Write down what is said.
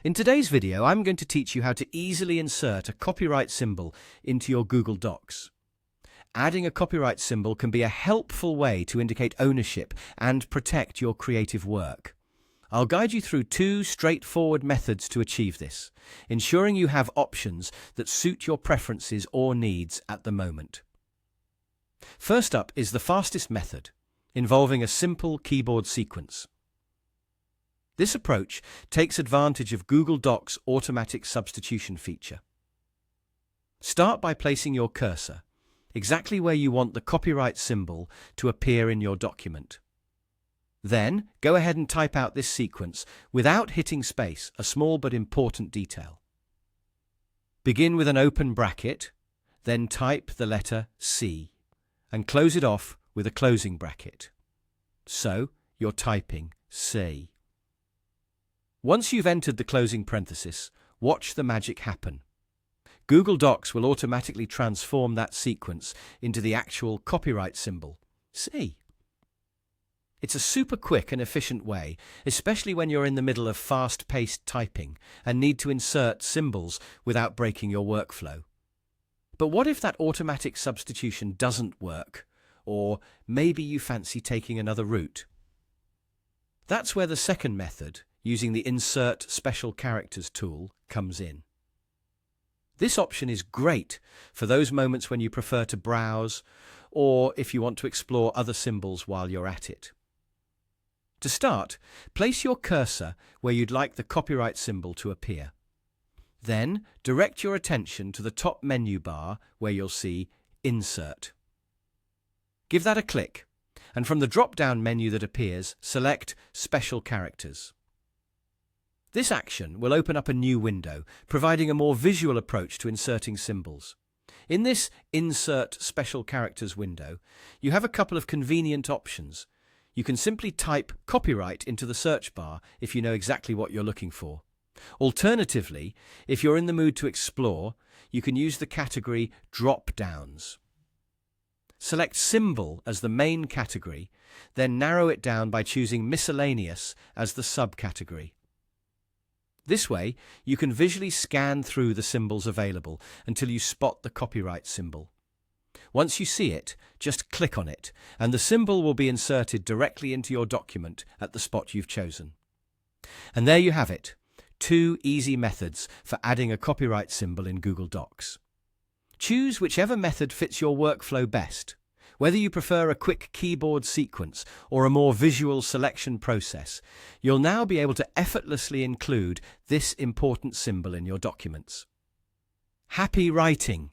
In today's video, I'm going to teach you how to easily insert a copyright symbol into your Google Docs. Adding a copyright symbol can be a helpful way to indicate ownership and protect your creative work. I'll guide you through two straightforward methods to achieve this, ensuring you have options that suit your preferences or needs at the moment. First up is the fastest method, involving a simple keyboard sequence. This approach takes advantage of Google Docs' automatic substitution feature. Start by placing your cursor exactly where you want the copyright symbol to appear in your document. Then, go ahead and type out this sequence without hitting space, a small but important detail. Begin with an open bracket, then type the letter C, and close it off with a closing bracket. So, you're typing C. Once you've entered the closing parenthesis, watch the magic happen. Google Docs will automatically transform that sequence into the actual copyright symbol, C. It's a super quick and efficient way, especially when you're in the middle of fast-paced typing and need to insert symbols without breaking your workflow. But what if that automatic substitution doesn't work? Or maybe you fancy taking another route? That's where the second method, using the Insert Special Characters tool, comes in. This option is great for those moments when you prefer to browse or if you want to explore other symbols while you're at it. To start, place your cursor where you'd like the copyright symbol to appear. Then, direct your attention to the top menu bar where you'll see Insert. Give that a click, and from the drop-down menu that appears, select Special Characters. This action will open up a new window, providing a more visual approach to inserting symbols. In this Insert Special Characters window, you have a couple of convenient options. You can simply type copyright into the search bar if you know exactly what you're looking for. Alternatively, if you're in the mood to explore, you can use the category drop-downs. Select Symbol as the main category, then narrow it down by choosing Miscellaneous as the subcategory. This way, you can visually scan through the symbols available until you spot the copyright symbol. Once you see it, just click on it, and the symbol will be inserted directly into your document at the spot you've chosen. And there you have it, two easy methods for adding a copyright symbol in Google Docs. Choose whichever method fits your workflow best. Whether you prefer a quick keyboard sequence or a more visual selection process, you'll now be able to effortlessly include this important symbol in your documents. Happy writing!